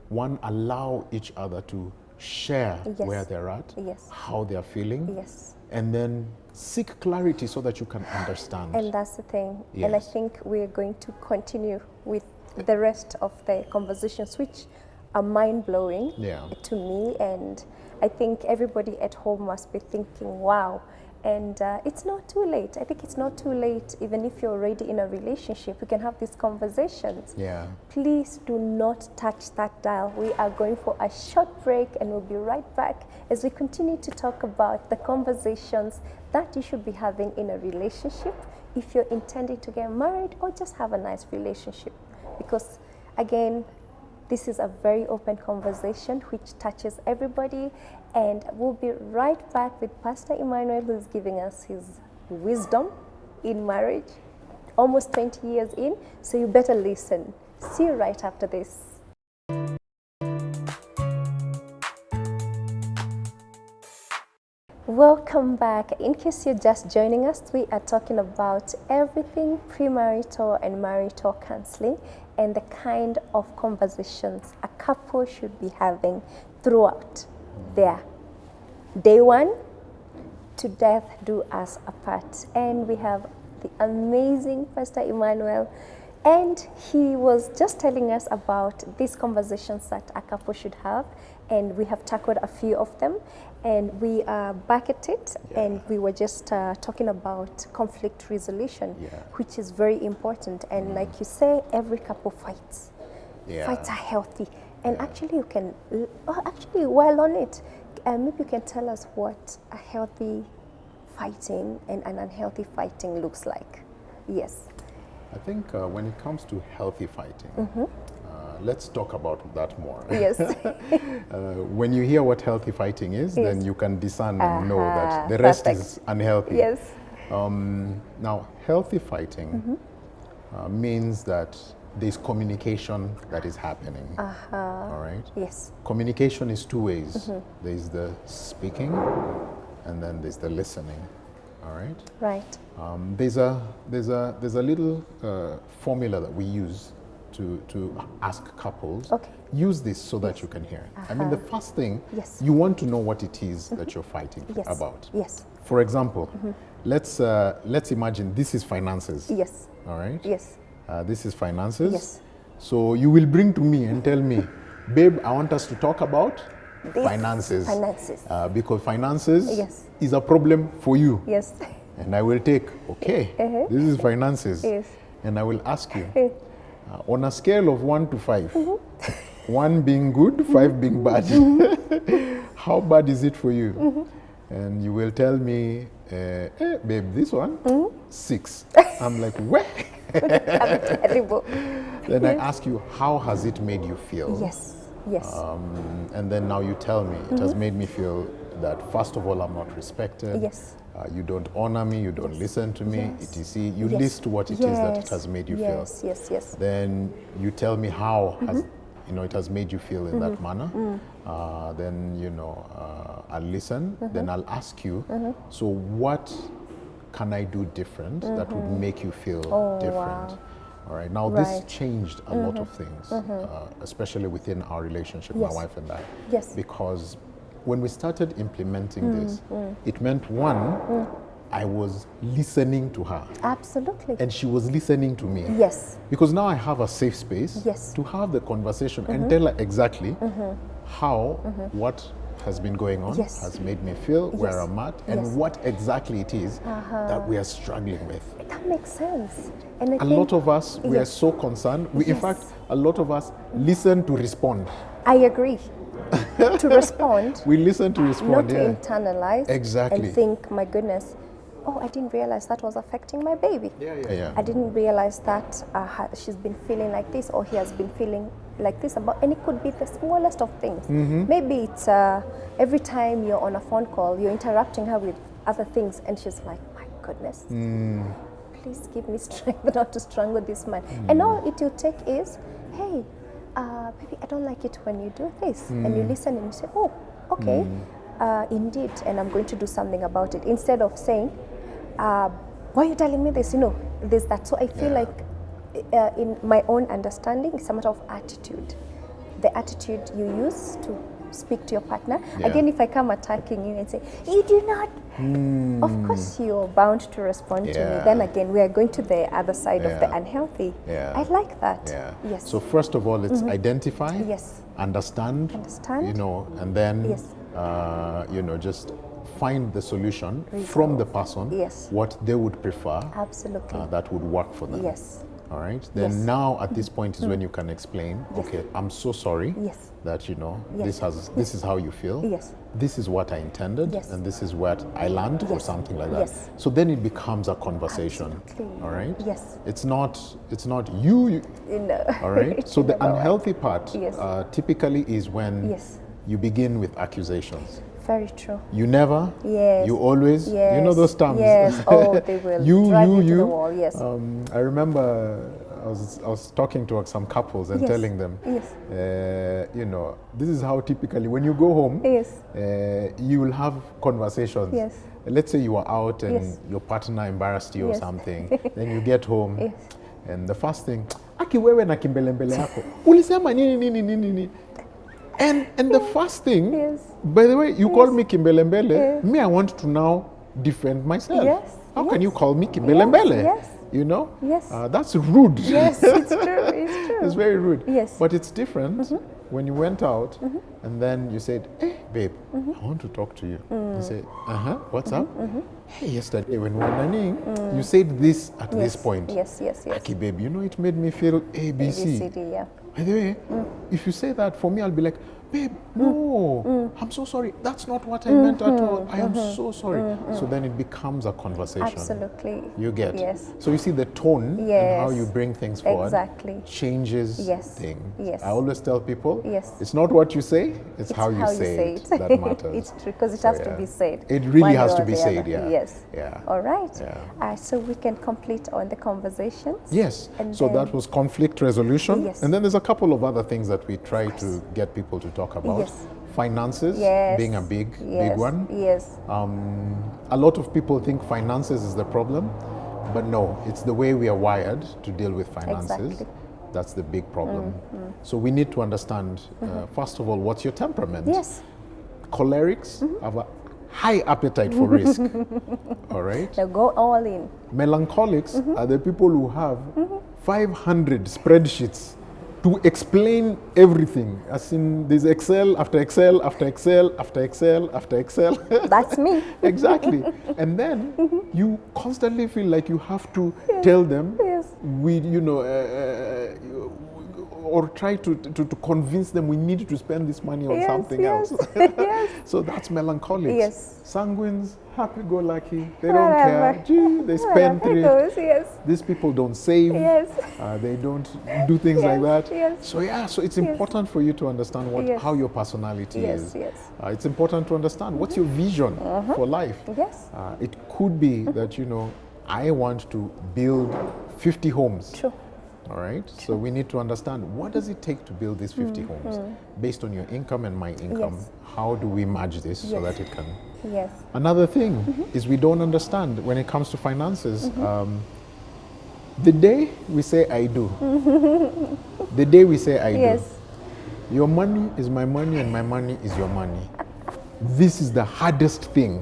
One, allow each other to share Yes. where they're at, Yes. how they're feeling, Yes. and then seek clarity so that you can understand. And that's the thing. And I Yes. think we're going to continue with the rest of the conversations, which are mind blowing Yeah. to me. And I think everybody at home must be thinking, wow, And it's not too late. I think it's not too late, even if you're already in a relationship, we can have these conversations. Yeah. Please do not touch that dial. We are going for a short break and we'll be right back as we continue to talk about the conversations that you should be having in a relationship if you're intending to get married or just have a nice relationship. Because again, this is a very open conversation which touches everybody, and we'll be right back with Pastor Emmanuel, who's giving us his wisdom in marriage, almost 20 years in, so you better listen. See you right after this. Welcome back. In case you're just joining us, we are talking about everything premarital and marital counseling and the kind of conversations a couple should be having throughout their day one to death do us apart. And we have the amazing Pastor Emmanuel, and he was just telling us about these conversations that a couple should have, and we have tackled a few of them, and we are back at it. And we were just talking about conflict resolution, which is very important. And like you say, every couple fights. Fights are healthy. And actually you can, actually while on it, maybe you can tell us what a healthy fighting and an unhealthy fighting looks like. Yes. I think when it comes to healthy fighting, let's talk about that more. Yes. When you hear what healthy fighting is, then you can discern and know that the rest is unhealthy. Yes. Now, healthy fighting means that there's communication that is happening. All right? Yes. Communication is two ways. There's the speaking, and then there's the listening. All right? Right. There's a little formula that we use to ask couples. Okay. Use this so that you can hear. I mean, the first thing, Yes. you want to know what it is that you're fighting about. Yes. For example, let's imagine this is finances. Yes. All right? Yes. This is finances. Yes. So you will bring to me and tell me, babe, I want us to talk about This finances. Finances. Because finances Yes. is a problem for you. Yes. And I will take, okay, this is finances. Yes. And I will ask you, on a scale of 1 to 5, 1 being good, 5 being bad, how bad is it for you? And you will tell me, babe, this one, 6. I'm like, where? Terrible. Then I ask you, how has it made you feel? Yes. Yes. And then now you tell me, it has made me feel that, first of all, I'm not respected. Yes. You don't honor me, you don't listen to me, Yes. etc. You Yes. list what it is that it has made you feel. Yes, yes, yes. Then you tell me how has, it has made you feel in that manner. Then, I'll listen. Then I'll ask you, so what can I do different that would make you feel different? Wow. All right. Now, this changed a lot of things, especially within our relationship, Yes. my wife and I. Yes. Because when we started implementing this, it meant, one, I was listening to her. Absolutely. And she was listening to me. Yes. Because now I have a safe space Yes. to have the conversation and tell her exactly how what has been going on Yes. has made me feel, where Yes. I'm at, and Yes. what exactly it is that we are struggling with. That makes sense. And I A think lot of us, we are Yes. so concerned. In Yes. fact, a lot of us listen to respond. I agree. To respond, We listen to respond, not to yeah. internalize Exactly. and think, my goodness, oh, I didn't realize that was affecting my baby. Yeah. I didn't realize that she's been feeling like this, or he has been feeling like this about, and it could be the smallest of things. Maybe it's every time you're on a phone call, you're interrupting her with other things, and she's like, my goodness, please give me strength not to strangle this man. And all it will take is, hey, baby, I don't like it when you do this. And you listen and you say, oh, okay, indeed, and I'm going to do something about it. Instead of saying, why are you telling me this? There's that. So I feel like in my own understanding, it's a matter of attitude. The attitude you use to speak to your partner. Yeah. Again, if I come attacking you and say, you do not, of course you're bound to respond to me. Then again, we are going to the other side of the unhealthy. I like that. Yeah. Yes. So first of all, it's identify, Yes. understand, Understand. and then, Yes. just find the solution from the person, Yes. what they would prefer, Absolutely. that would work for them. Yes. All right. Then Yes. now at this point is when you can explain. Okay, I'm so sorry. Yes. That Yes. this is how you feel. Yes. This is what I intended, Yes. and this is what I learned, or Yes. something like that. Yes. So then it becomes a conversation. Absolutely. All right. Yes. It's not you. All right. So the Number one. unhealthy part Yes. typically is when Yes. you begin with accusations. Very true. You never. Yes. You always. Yes. You know those terms. Yes. Oh, they will drive you to the wall. Yes. I remember I was talking to some couples and Yes. telling them, Yes. this is how typically when you go home, Yes. you will have conversations. Yes. Let's say you are out and Yes. your partner embarrassed you or Yes. something. Then you get home, Yes. and the first thing, aki wewe na kimbelembele yako ulisema nini. And the first thing, Yes. by the way, you call me kimbelembele. Yes. Me, I want to now defend myself. Yes. How can Yes. you call me kimbelembele? Yes. You know? Yes. That's rude. Yes, it's true. It's true. It's very rude. Yes. But it's different when you went out and then you said, hey, babe, I want to talk to you. You say, what's up? Hey, yesterday when we were nannying, you said this at this point. Yes. Yes. Yes. Okay, babe, it made me feel ABC. ABCD, yeah. By the way, if you say that for me, I'll be like, babe, no, I'm so sorry. That's not what I meant at all. I am so sorry. So then it becomes a conversation. Absolutely. You get. Yes. So you see the tone and how Yes. you bring things forward Exactly. changes Yes. things. Yes. I always tell people, Yes. it's not what you say, it's how you say it that matters. It's true, because it So, has to yeah. be said. It really one has way to or be the said, other. yeah. Yes. Yeah. All right. Yeah. So we can complete on the conversations. Yes. And So then- that was conflict resolution. Yes. And then there's a couple of other things that we try to get people to talk about. Yes. Finances Yes. being a big Yes. one. Yes. A lot of people think finances is the problem, but no, it's the way we are wired to deal with finances. Exactly. That's the big problem. So we need to understand, first of all, what's your temperament? Yes. Cholerics have a high appetite for risk. All right? Now go all in. Melancholics are the people who have 500 spreadsheets to explain everything. As in, there's Excel after Excel after Excel after Excel after Excel. That's me. Exactly. And then you constantly feel like you have to tell them, Yes. or try to convince them we need to spend this money on Yes, something yes, else. yes. So that's melancholics. Yes. Sanguines, happy-go-lucky, they don't Whatever. care. Gee, they spend Whatever thrift. goes, yes. These people don't save. Yes. They don't do things like Yes, that. yes. So it's important for you to understand Yes. how your personality Yes, is. yes. It's important to understand what's your vision for life. Yes. It could be that I want to build 50 homes. True. All right. So we need to understand, what does it take to build these 50 homes based on your income and my income? Yes. How do we merge this so Yes. that it can? Yes. Another thing is we don't understand when it comes to finances. The day we say I do, the day we say I Yes. do, your money is my money and my money is your money. This is the hardest thing.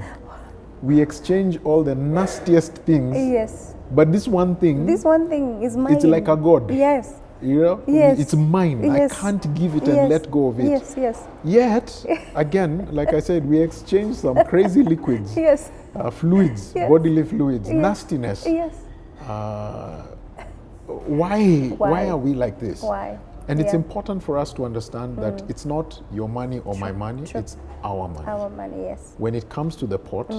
We exchange all the nastiest things, Yes. but this one thing, This one thing is mine. it's like a god. Yes. Yes. It's mine. Yes. I can't give it and Yes. let go of it. Yes. Yes. Yet, again, like I said, we exchange some crazy liquids, Yes. fluids, Yes. bodily fluids, Yes. nastiness. Yes. Why are we like this? Why? And it's Yeah. important for us to understand that it's not your money or my money, True. it's our money. Our money. Yes. When it comes to the pot,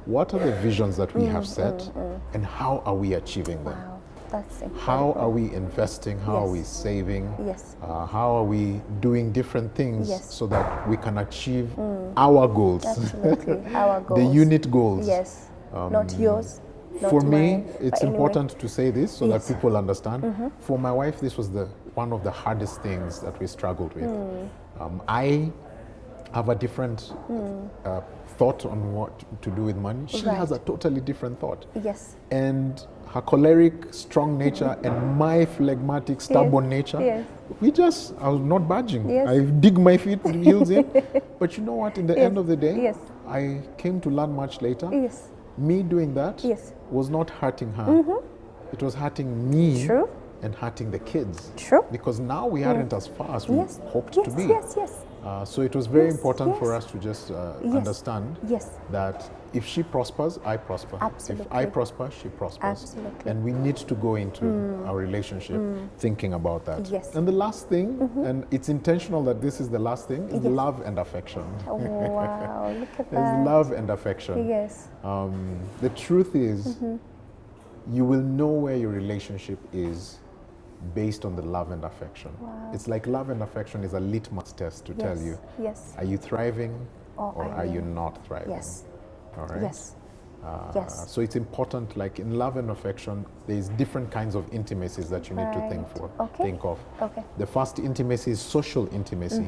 what are the visions that we have set and how are we achieving them? Wow. That's incredible. How are we investing? How are Yes. we saving? Yes. How are we doing different things Yes. so that we can achieve our goals? Absolutely. Our goals. The unit goals. Yes. Not yours. Not For me, mine, it's but anyway. important to say this so Yes. that people understand. For my wife, this was one of the hardest things that we struggled with. I have a different thought on what to do with money. She Right. has a totally different thought. Yes. And her choleric, strong nature and my phlegmatic, stubborn nature, Yes. I was not budging. Yes. I dig my heels in. But you know what? In the Yes. end of the day, Yes. I came to learn much later. Yes. Me doing that Yes. was not hurting her. It was hurting me True. and hurting the kids. True. Because now we aren't as far as we Yes. hoped Yes. to be. Yes. Yes. So it was very Yes, important for yes. us to just Yes. understand Yes. that if she prospers, I prosper. Absolutely. If I prosper, she prospers. Absolutely. And we need to go into our relationship thinking about that. Yes. And the last thing, and it's intentional that this is the last thing, is Yes. love and affection. Oh, wow, look at It's that. love and affection. Yes. The truth is, you will know where your relationship is based on the love and affection. Wow. It's like love and affection is a litmus test to tell you, Yes. are you thriving Or are you not thriving? Yes. All right? Yes. Yes. So it's important, like in love and affection, there's different kinds of intimacies that you need to think Right. think of. Okay. The first intimacy is social intimacy.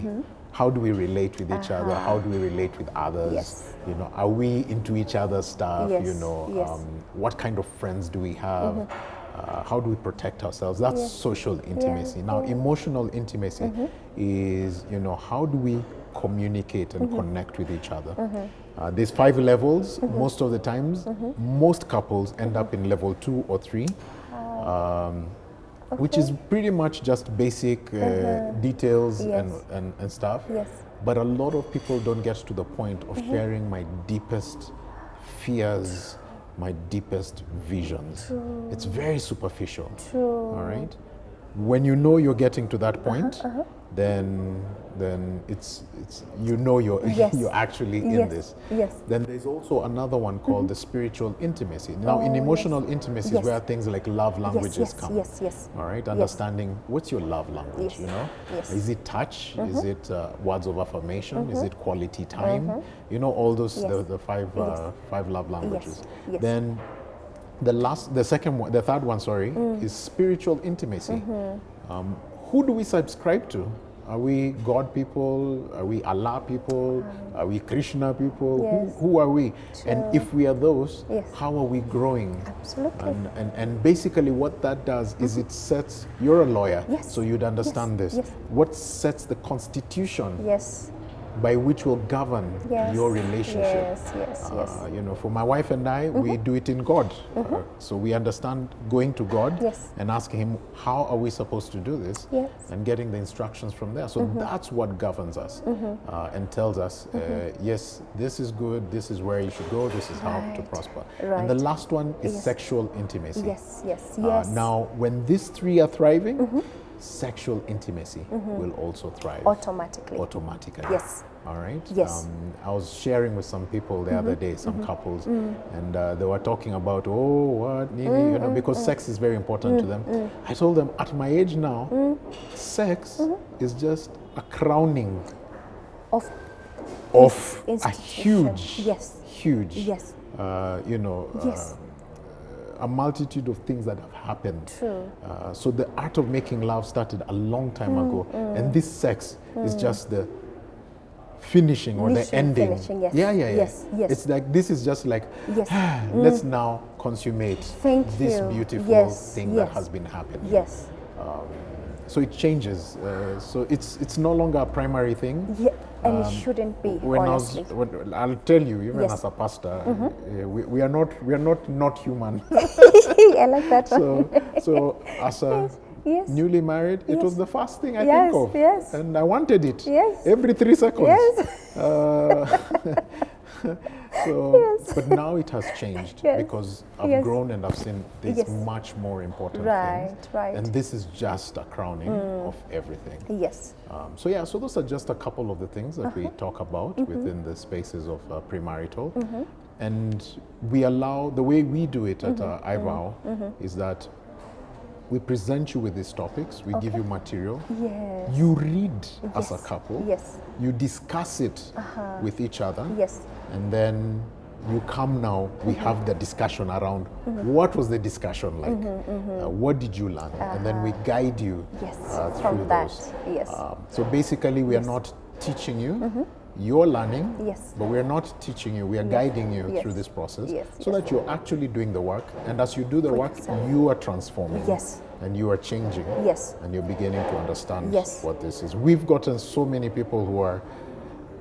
How do we relate with each other? How do we relate with others? Yes. You know, are we into each other's stuff? Yes, You know, yes. what kind of friends do we have? How do we protect ourselves? That's Yes. social intimacy. Now, emotional intimacy is, you know, how do we communicate and connect with each other? There's 5 levels. Most of the times, most couples end up in level 2 or 3. Which is pretty much just basic details Yes. and stuff. Yes. But a lot of people don't get to the point of sharing my deepest fears, my deepest visions. True. It's very superficial. True. All right? When you know you're getting to that point, then it's you know you're Yes. you're actually in Yes. this. Yes. Then there's also another one called the spiritual intimacy. Now, in Oh, emotional intimacy is Yes. where things like love languages yes, come. yes, yes. All right, understanding what's your love language. Yes. You know, Yes. is it touch? Is it words of affirmation? Is it quality time? You know, all those Yes. the 5 Yes. 5 love languages. Yes. Then the third one, sorry, is spiritual intimacy. Who do we subscribe to? Are we God people? Are we Allah people? Are we Krishna people? Yes. Who are we? And if we are those, Yes. how are we growing? Absolutely. And basically what that does is it sets, you're a lawyer, Yes. so you'd understand Yes. this. Yes. What sets the constitution Yes. by which will govern Yes. your relationship? Yes. Yes. Yes. You know, for my wife and I, we do it in God. So we understand going to God Yes. and asking Him, how are we supposed to do this? Yes. And getting the instructions from there. So that's what governs us and tells us, yes, this is good, this is where you should go, this is how to Right. prosper. Right. And the last one is Yes. sexual intimacy. Yes. Yes. Yes. Now, when these 3 are thriving, sexual intimacy will also thrive Automatically. automatically. Yes. All right. Yes. I was sharing with some people the other day, some couples, and they were talking about, oh, what, Nini, you know, because sex is very important to them. I told them, at my age now, sex is just a crowning Of of a institution. huge, Yes. huge, Yes. you know, Yes. a multitude of things that have happened. True. So the art of making love started a long time ago, and this sex is just the finishing or the Finishing, ending. finishing, yes. Yeah. Yes, yes. It's like this is just like Yes. let's now consummate Thank this you. beautiful Yes, thing that yes. has been happening. Yes. So it changes. So it's no longer a primary thing. Yeah. And it shouldn't be, honestly. I'll tell you, even Yes. as a pastor, we are not human. I like that one. So as a Yes. newly married, it Yes. was the first thing I Yes, think of. yes. And I wanted it. Yes. Every 3 seconds. Yes. But now it has changed Yes. because I've Yes. grown and I've seen there's Yes. much more important Right, things. right. And this is just a crowning of everything. Yes. So those are just a couple of the things that we talk about within the spaces of premarital. And we allow, the way we do it at I Vow is that we present you with these topics, we give you material, Yes. you read as a Yes. couple, Yes. you discuss it with each other, Yes. and then you come now, we have the discussion around what was the discussion like, what did you learn, and then we guide you Yes, through from that, those. yes. So basically we are not teaching you, you're learning, Yes. but we're not teaching you, we are guiding you Yes. through this process Yes, so yes. that you're actually doing the work, and as you do the work, yourself. you are transforming. Yes. And you are changing. Yes. And you're beginning to understand Yes. what this is. We've gotten so many people who are,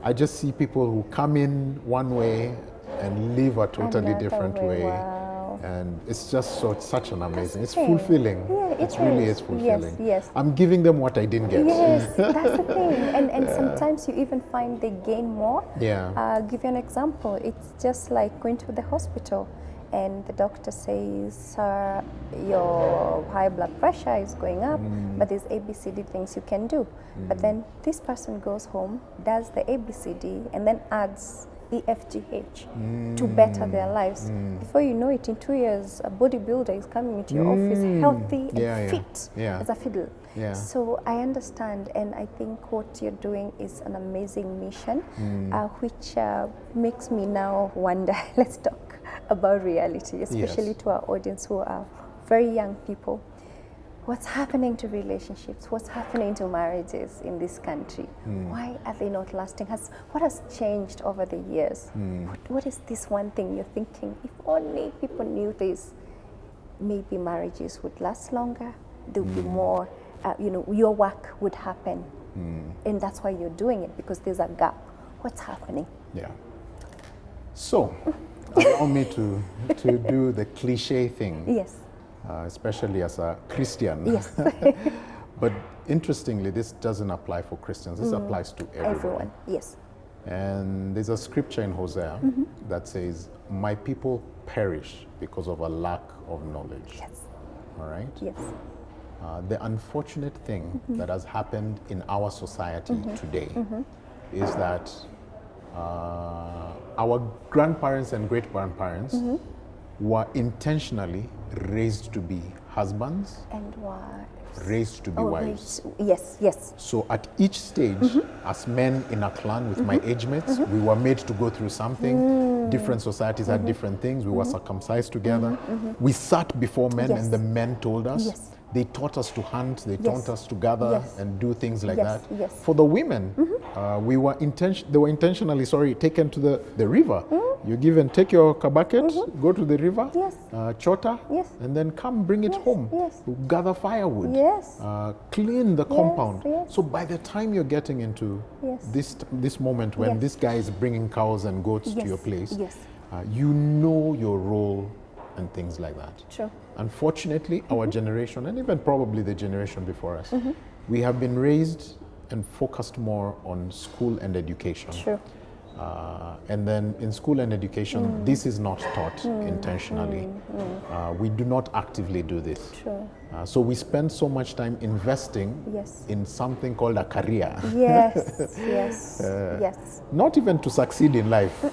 I just see people who come in one way and live a totally Another different way. Wow. Wow. And it's just such an amazing, it's thing. fulfilling. Yeah, it really is Yes, fulfilling. yes. I'm giving them what I didn't get. Yes, that's the thing. And sometimes you even find they gain more. Yeah. Give you an example. It's just like going to the hospital and the doctor says, sir, your high blood pressure is going up, but there's ABCD things you can do. But then this person goes home, does the ABCD, and then adds EFGH to better their lives. Before you know it, in 2 years, a bodybuilder is coming into your office healthy and fit as a fiddle. Yeah. So I understand, and I think what you're doing is an amazing mission, which makes me now wonder, let's talk about reality, especially to our audience who are very young people. What's happening to relationships? What's happening to marriages in this country? Why are they not lasting? What has changed over the years? What is this one thing you're thinking, if only people knew this, maybe marriages would last longer, there would be more, your work would happen. And that's why you're doing it, because there's a gap. What's happening? Yeah. So, allow me to do the cliche thing. Yes. Especially as a Christian. Yes. But interestingly, this doesn't apply for Christians. This applies to everyone. Yes. And there's a scripture in Hosea that says, my people perish because of a lack of knowledge. Yes. All right? Yes. The unfortunate thing that has happened in our society today is that our grandparents and great-grandparents were intentionally raised to be husbands And wives. raised to be wives. Yes. So at each stage, as men in a clan with my age mates, we were made to go through something. Different societies had different things. We were circumcised together. We sat before men and the men told us. Yes. They taught us to hunt, they taught us to gather and do things like that. Yes. For the women, they were intentionally taken to the river. You're given, take your bucket, go to the river, chota, and then come bring it home. Gather firewood, clean the compound. So by the time you're getting into this moment when this guy is bringing cows and goats to your place, you know your role and things like that. True. Unfortunately, our generation, and even probably the generation before us, we have been raised and focused more on school and education. True. And then in school and education, this is not taught intentionally. We do not actively do this. True. So we spend so much time investing in something called a career. Yes. Not even to succeed in life.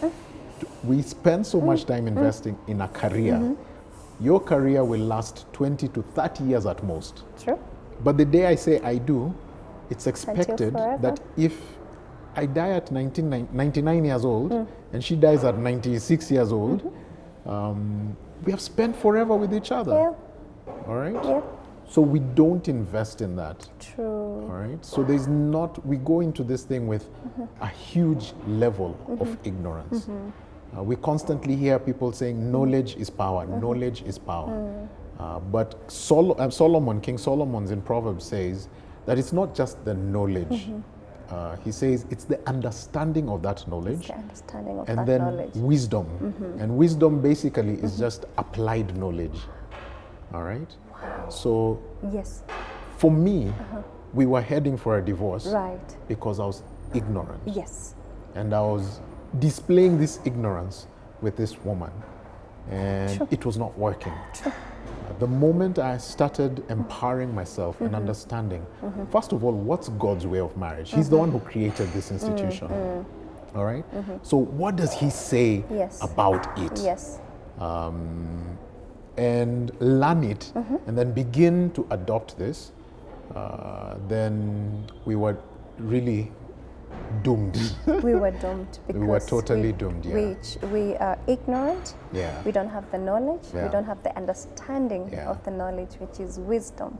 We spend so much time investing in a career. Your career will last 20 to 30 years at most. True. But the day I say I do, it's expected that if I die at 99 years old and she dies at 96 years old, we have spent forever with each other. Yeah. All right? Yeah. So we don't invest in that. True. All right? So we go into this thing with a huge level of ignorance. We constantly hear people saying knowledge is power, knowledge is power. But Solomon, King Solomon in Proverbs says that it's not just the knowledge. He says it's the understanding of that knowledge. And then wisdom. And wisdom basically is just applied knowledge. All right? Wow. So yes. For me, we were heading for a divorce because I was ignorant. Yes. And I was displaying this ignorance with this woman, and it was not working. The moment I started empowering myself and understanding, first of all, what's God's way of marriage? He's the one who created this institution. All right? So what does he say about it? Yes. And learn it, and then begin to adopt this, then we were really doomed. We were doomed because we were totally doomed. We are ignorant. We don't have the knowledge. We don't have the understanding of the knowledge, which is wisdom.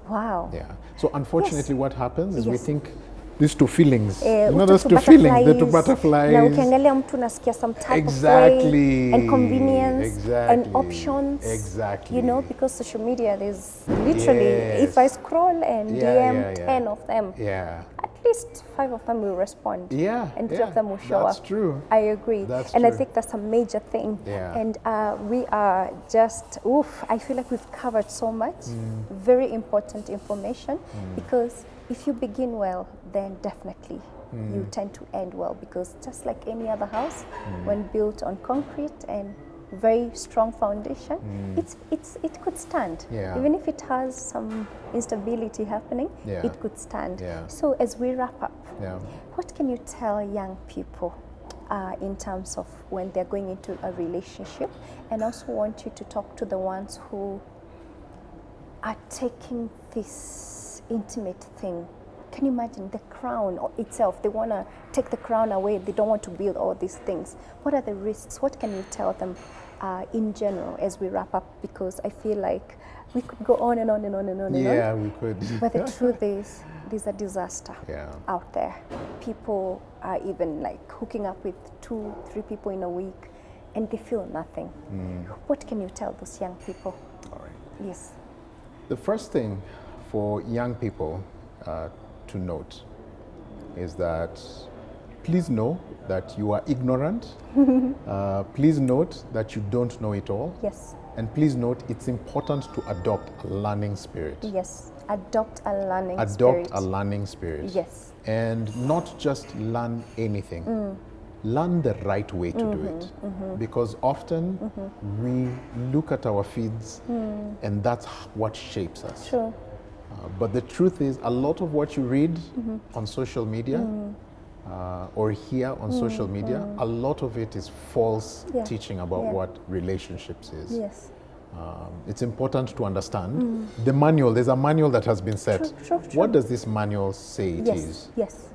Wow. So unfortunately, what happens is we think these two feelings. Those two feelings, the two butterflies. Na ukiangalia mtu nasikia some type of way and convenience and options. Exactly. You know, because social media, there's literally, if I scroll and DM 10 of them, at least 5 of them will respond. Yeah, And 3 yeah, of them will show that's up. true. I agree. That's and I true. think that's a major thing. Yeah. And we are just, I feel like we've covered so much, very important information, because if you begin well, then definitely you tend to end well, because just like any other house, when built on concrete and very strong foundation, it could stand. Yeah. Even if it has some instability happening, Yeah. it could stand. Yeah. So as we wrap up, Yeah. what can you tell young people in terms of when they're going into a relationship? And I also want you to talk to the ones who are taking this intimate thing. Can you imagine the crown itself? They want to take the crown away. They don't want to build all these things. What are the risks? What can you tell them in general as we wrap up? Because I feel like we could go on and on and on and on and Yeah, on. we could. But the truth is, there's a disaster Yeah. out there. People are even like hooking up with 2, 3 people in a week, and they feel nothing. What can you tell those young people? All right. Yes. The first thing for young people to note is that please know that you are ignorant. Please note that you don't know it all. Yes. And please note it's important to adopt a learning spirit. Yes. Adopt a learning Adopt spirit. a learning spirit. Yes. And not just learn anything. Learn the right way to do it. Because often we look at our feeds and that's what shapes us. True. But the truth is, a lot of what you read on social media or hear on social media, a lot of it is false Yeah. teaching about Yeah. what relationships is. Yes. It's important to understand the manual. There's a manual that has been set. True. What does this manual say it Yes. is? Yes.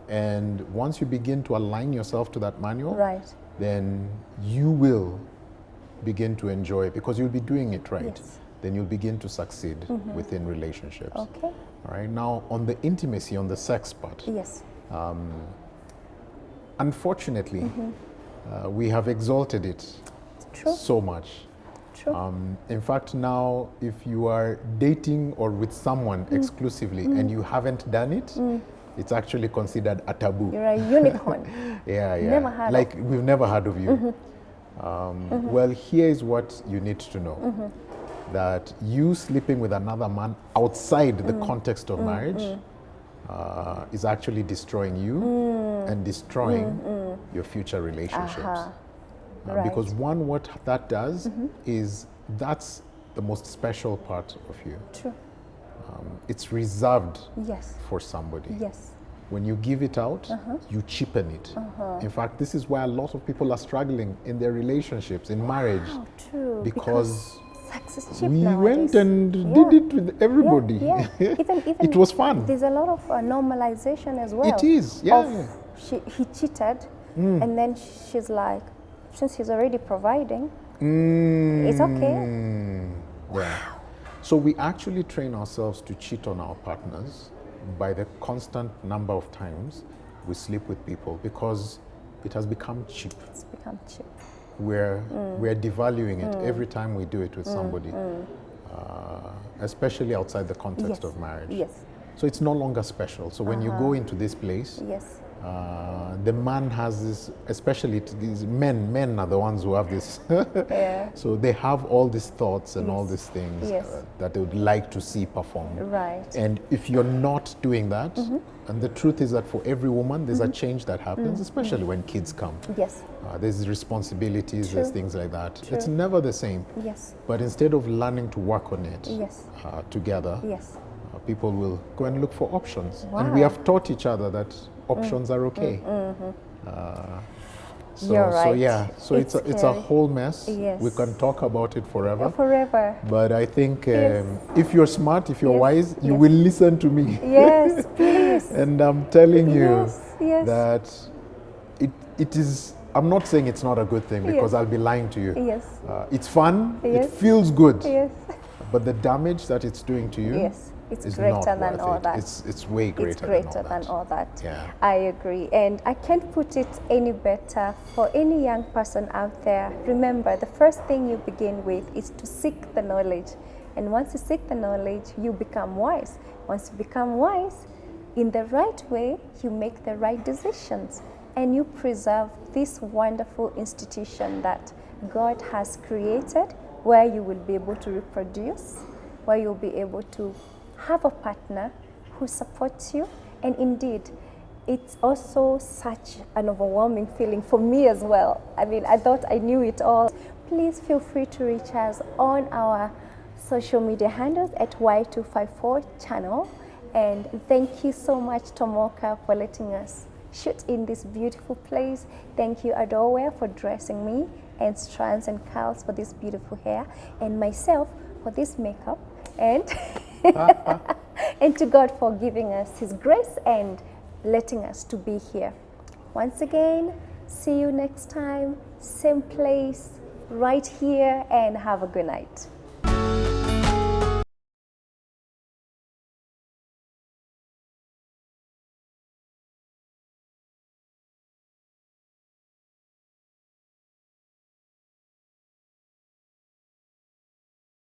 And once you begin to align yourself to that manual, Right. then you will begin to enjoy it because you'll be doing it right. Yes. Then you'll begin to succeed within relationships. Okay. All right. Now, on the intimacy, on the sex part, Yes. unfortunately, we have exalted it True. so much. True. In fact, now, if you are dating or with someone exclusively and you haven't done it, it's actually considered a taboo. You're a unicorn. Yeah. Never heard like we've never heard of you. Well, here is what you need to know. That you sleeping with another man outside the context of marriage is actually destroying you and destroying your future relationships. Right. Because what that does is that's the most special part of you. True. It's reserved Yes. for somebody. Yes. When you give it out, you cheapen it. In fact, this is why a lot of people are struggling in their relationships, in marriage, Oh, true. because sex is cheap we nowadays. went and Yeah. did it with everybody. Yeah. Even It was fun. There's a lot of normalization as well. It is, yeah. Of he cheated, and then she's like, since he's already providing, it's okay. Yeah. So we actually train ourselves to cheat on our partners by the constant number of times we sleep with people because it has become cheap. It's become cheap. We're devaluing it every time we do it with somebody, especially outside the context Yes. of marriage. Yes. So it's no longer special. So when you go into this place, Yes. the man has this, especially these men are the ones who have this. Yeah. So they have all these thoughts and all Yes. these things Yes. that they would like to see performed. Right. And if you're not doing that, and the truth is that for every woman, there's a change that happens, especially when kids come. Yes. There's responsibilities, there's True. things like that. True. It's never the same. Yes. But instead of learning to work on it Yes. together, Yes. people will go and look for options. And Wow. we have taught each other that options are okay. So, You're So right. yeah, so it's a scary. whole mess. Yes. We can talk about it forever. Forever. But I think Yes. if you're smart, if you're Yes. wise, you Yes. will listen to me. Yes, please. And I'm telling you Yes, yes. that it is, I'm not saying it's not a good thing because Yes. I'll be lying to you. Yes. It's fun, Yes. it feels good, Yes. but the damage that it's doing to you Yes. It's is greater not than worth all it. that. It's way greater, It's greater than all that. Yeah. I agree. And I can't put it any better for any young person out there. Remember, the first thing you begin with is to seek the knowledge. And once you seek the knowledge, you become wise. Once you become wise, in the right way, you make the right decisions and you preserve this wonderful institution that God has created, where you will be able to reproduce, where you'll be able to have a partner who supports you. And indeed, it's also such an overwhelming feeling for me as well. I mean, I thought I knew it all. Please feel free to reach us on our social media handles at Y254 channel. And thank you so much, Tomoka, for letting us shoot in this beautiful place. Thank you, Adorware, for dressing me, and Strands and Curls for this beautiful hair, and myself for this makeup, and and to God for giving us His grace and letting us to be here. Once again, see you next time, same place, right here, and have a good night.